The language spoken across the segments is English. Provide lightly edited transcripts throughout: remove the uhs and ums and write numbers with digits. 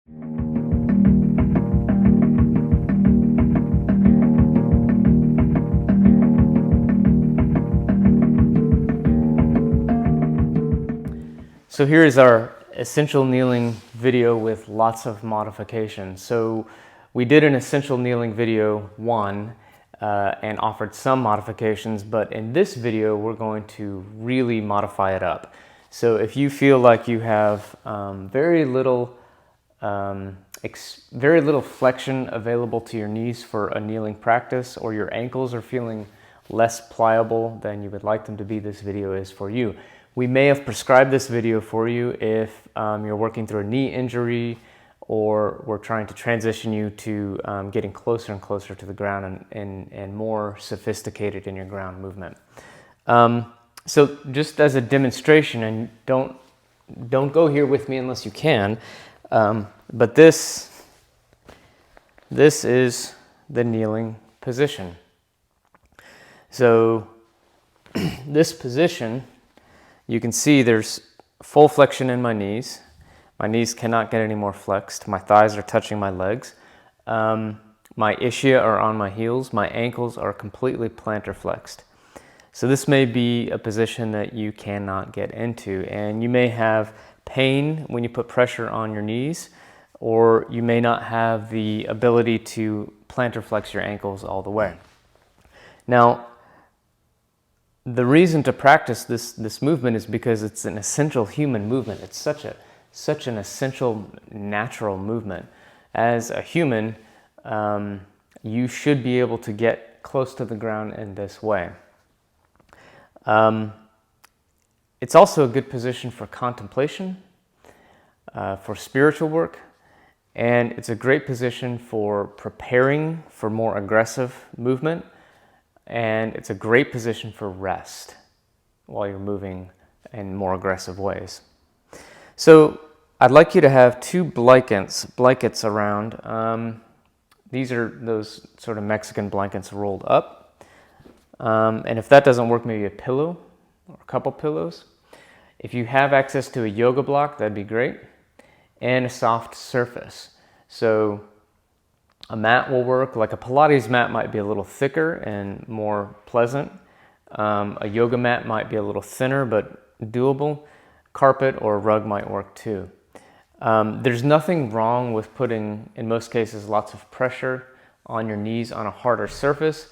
So here is our essential kneeling video with lots of modifications. So we did an essential kneeling video 1 and offered some modifications, but in this video we're going to really modify it up. So if you feel like you have very little flexion available to your knees for a kneeling practice, or your ankles are feeling less pliable than you would like them to be, this video is for you. We may have prescribed this video for you if you're working through a knee injury, or we're trying to transition you to getting closer and closer to the ground and more sophisticated in your ground movement. So just as a demonstration, and don't go here with me unless you can, but this is the kneeling position. So this position, you can see there's full flexion in my knees. My knees cannot get any more flexed. My thighs are touching my legs. My ischias are on my heels. My ankles are completely plantar flexed. So this may be a position that you cannot get into, and you may have pain when you put pressure on your knees, or you may not have the ability to plantar flex your ankles all the way. Now, the reason to practice this movement is because it's an essential human movement. It's such an essential natural movement. As a human, you should be able to get close to the ground in this way. It's also a good position for contemplation, for spiritual work, and it's a great position for preparing for more aggressive movement. And it's a great position for rest while you're moving in more aggressive ways. So I'd like you to have two blankets around. These are those sort of Mexican blankets rolled up. And if that doesn't work, maybe a pillow or a couple pillows. If you have access to a yoga block, that'd be great. And a soft surface. So a mat will work. Like a Pilates mat might be a little thicker and more pleasant. A yoga mat might be a little thinner but doable. Carpet or rug might work too. There's nothing wrong with putting, in most cases, lots of pressure on your knees on a harder surface,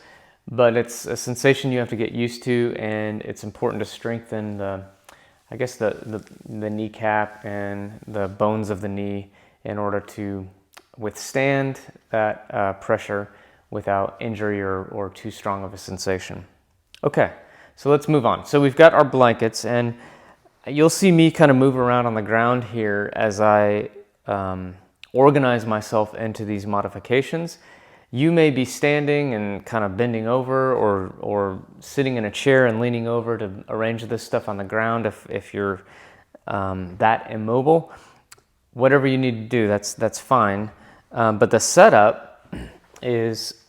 but it's a sensation you have to get used to, and it's important to strengthen the kneecap and the bones of the knee in order to withstand that pressure without injury or too strong of a sensation. Okay, so let's move on. So we've got our blankets, and you'll see me kind of move around on the ground here as I organize myself into these modifications. You may be standing and kind of bending over, or sitting in a chair and leaning over to arrange this stuff on the ground if you're that immobile. Whatever you need to do, that's fine. But the setup is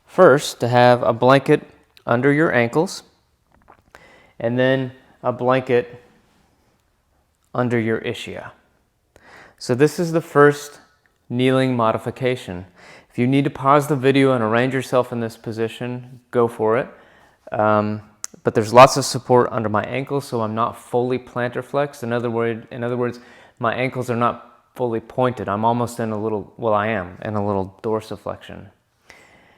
first to have a blanket under your ankles, and then a blanket under your ischias. So this is the first kneeling modification. If you need to pause the video and arrange yourself in this position, go for it. But there's lots of support under my ankles, so I'm not fully plantar flexed. In other words, my ankles are not fully pointed. I'm almost in a little, I am in a little dorsiflexion.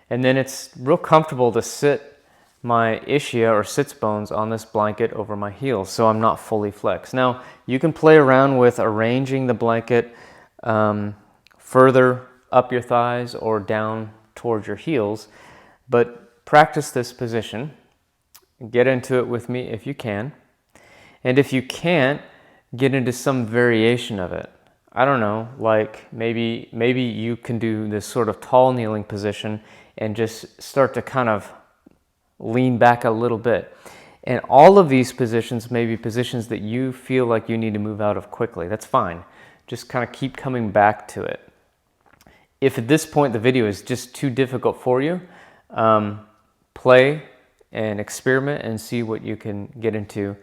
And then it's real comfortable to sit my ischia or sits bones on this blanket over my heels, so I'm not fully flexed. Now, you can play around with arranging the blanket further up your thighs or down towards your heels, but practice this position. Get into it with me if you can. And if you can't, get into some variation of it. I don't know, like maybe you can do this sort of tall kneeling position and just start to kind of lean back a little bit. And all of these positions may be positions that you feel like you need to move out of quickly. That's fine. Just kind of keep coming back to it. If at this point the video is just too difficult for you, play and experiment and see what you can get into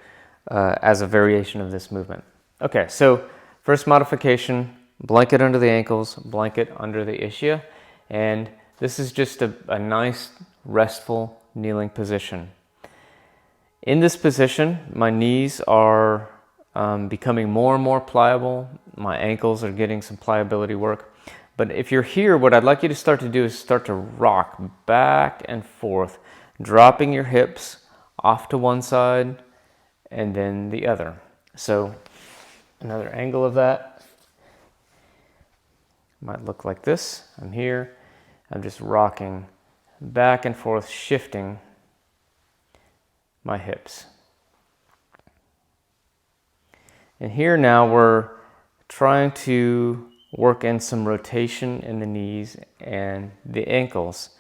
as a variation of this movement. Okay, so first modification, blanket under the ankles, blanket under the ischium. And this is just a nice, restful kneeling position. In this position, my knees are becoming more and more pliable. My ankles are getting some pliability work. But if you're here, what I'd like you to start to do is start to rock back and forth, dropping your hips off to one side and then the other. So another angle of that might look like this. I'm here. I'm just rocking back and forth, shifting my hips. And here now we're trying to work in some rotation in the knees and the ankles,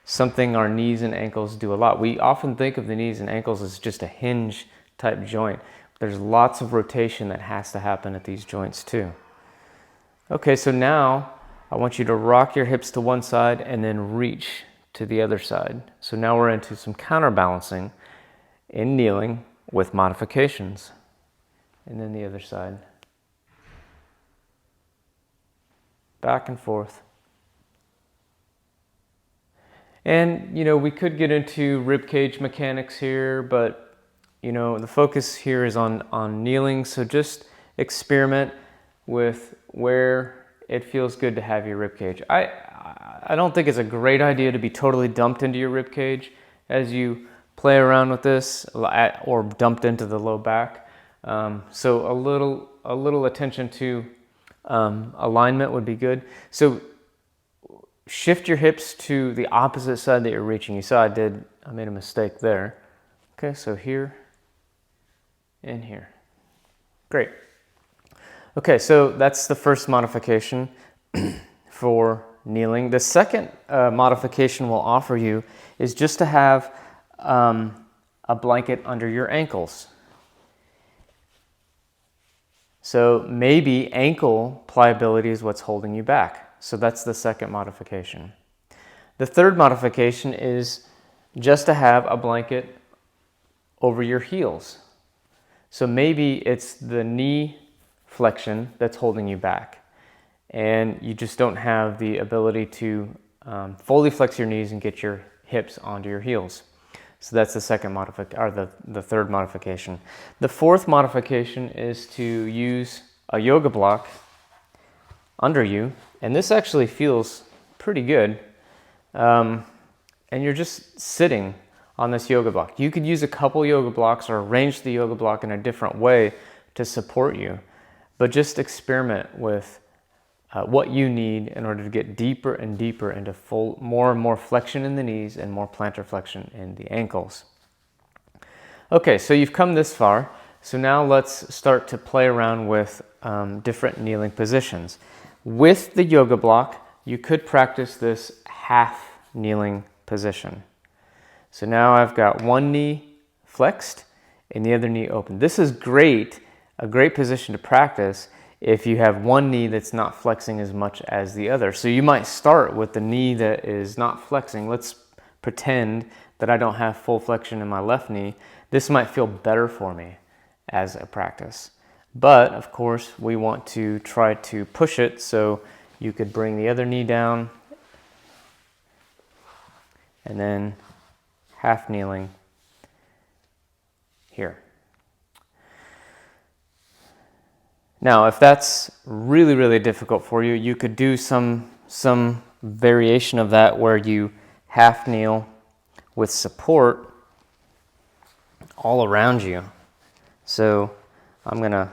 something our knees and ankles do a lot. We often think of the knees and ankles as just a hinge type joint. There's lots of rotation that has to happen at these joints too. Okay, so now I want you to rock your hips to one side and then reach to the other side. So now we're into some counterbalancing in kneeling with modifications. And then the other side. Back and forth. And, we could get into rib cage mechanics here, but, the focus here is on kneeling. So just experiment with where it feels good to have your rib cage. I don't think it's a great idea to be totally dumped into your rib cage as you play around with this, or dumped into the low back. So a little attention to alignment would be good. So shift your hips to the opposite side that you're reaching. You saw I made a mistake there. Okay, so here and here. Great. Okay, so that's the first modification for kneeling. The second modification we'll offer you is just to have a blanket under your ankles. So maybe ankle pliability is what's holding you back. So that's the second modification. The third modification is just to have a blanket over your heels. So maybe it's the knee flexion that's holding you back, and you just don't have the ability to fully flex your knees and get your hips onto your heels. So that's the second modification, or the third modification. The fourth modification is to use a yoga block under you, and this actually feels pretty good. And you're just sitting on this yoga block. You could use a couple yoga blocks or arrange the yoga block in a different way to support you, but just experiment with what you need in order to get deeper and deeper into more and more flexion in the knees and more plantar flexion in the ankles. Okay, so you've come this far. So now let's start to play around with different kneeling positions. With the yoga block, you could practice this half kneeling position. So now I've got one knee flexed and the other knee open. This is great, a great position to practice if you have one knee that's not flexing as much as the other. So you might start with the knee that is not flexing. Let's pretend that I don't have full flexion in my left knee. This might feel better for me as a practice. But of course, we want to try to push it, so you could bring the other knee down and then half kneeling here. Now, if that's really, really difficult for you, you could do some variation of that where you half kneel with support all around you. So I'm gonna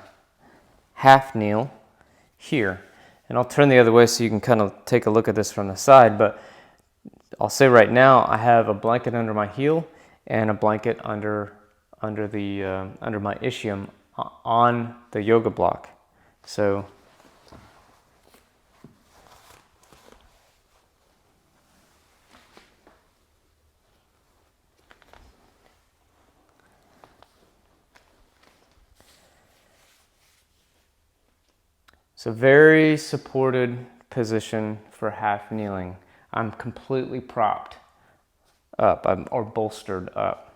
half kneel here, and I'll turn the other way so you can kind of take a look at this from the side, but I'll say right now I have a blanket under my heel and a blanket under my ischium on the yoga block. So very supported position for half kneeling. I'm completely propped up or bolstered up.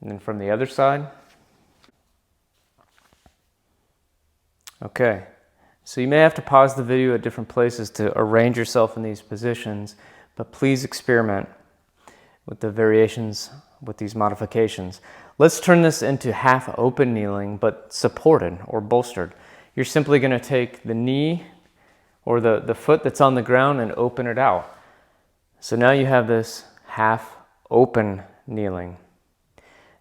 And then from the other side, Okay, so you may have to pause the video at different places to arrange yourself in these positions, but please experiment with the variations with these modifications. Let's turn this into half open kneeling, but supported or bolstered. You're simply going to take the knee or the foot that's on the ground and open it out. So now you have this half open kneeling.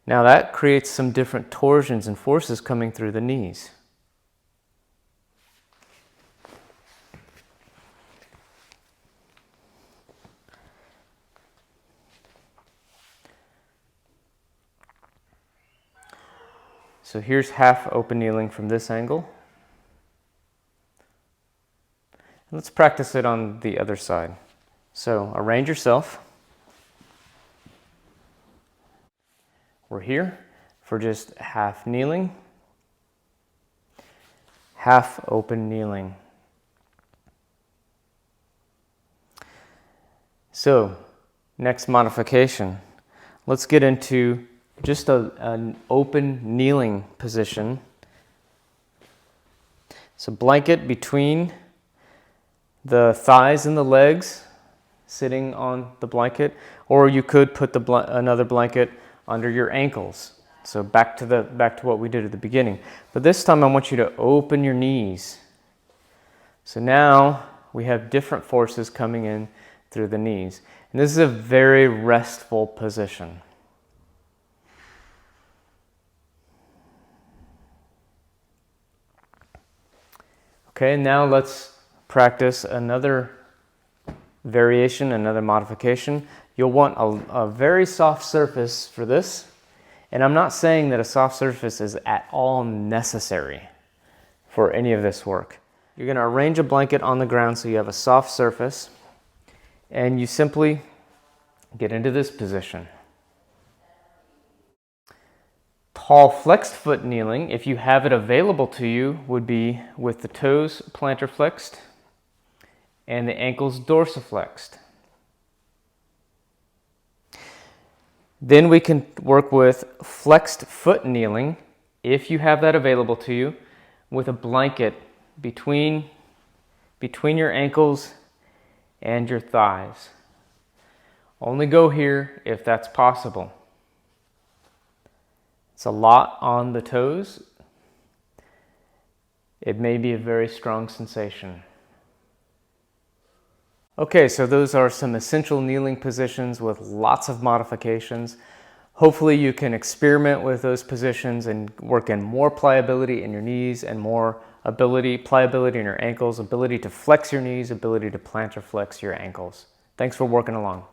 Now that creates some different torsions and forces coming through the knees. So here's half open kneeling from this angle. Let's practice it on the other side. So arrange yourself. We're here for just half kneeling, half open kneeling. So next modification, let's get into just an open kneeling position. So blanket between the thighs and the legs, sitting on the blanket, or you could put another blanket under your ankles. So back to what we did at the beginning. But this time I want you to open your knees. So now we have different forces coming in through the knees. And this is a very restful position. Okay, now let's practice another variation, another modification. You'll want a very soft surface for this. And I'm not saying that a soft surface is at all necessary for any of this work. You're going to arrange a blanket on the ground so you have a soft surface. And you simply get into this position. Tall flexed foot kneeling, if you have it available to you, would be with the toes plantar flexed and the ankles dorsiflexed. Then we can work with flexed foot kneeling, if you have that available to you, with a blanket between your ankles and your thighs. Only go here if that's possible. It's a lot on the toes. It may be a very strong sensation. Okay, so those are some essential kneeling positions with lots of modifications. Hopefully you can experiment with those positions and work in more pliability in your knees and more pliability in your ankles, ability to flex your knees, ability to plantar flex your ankles. Thanks for working along.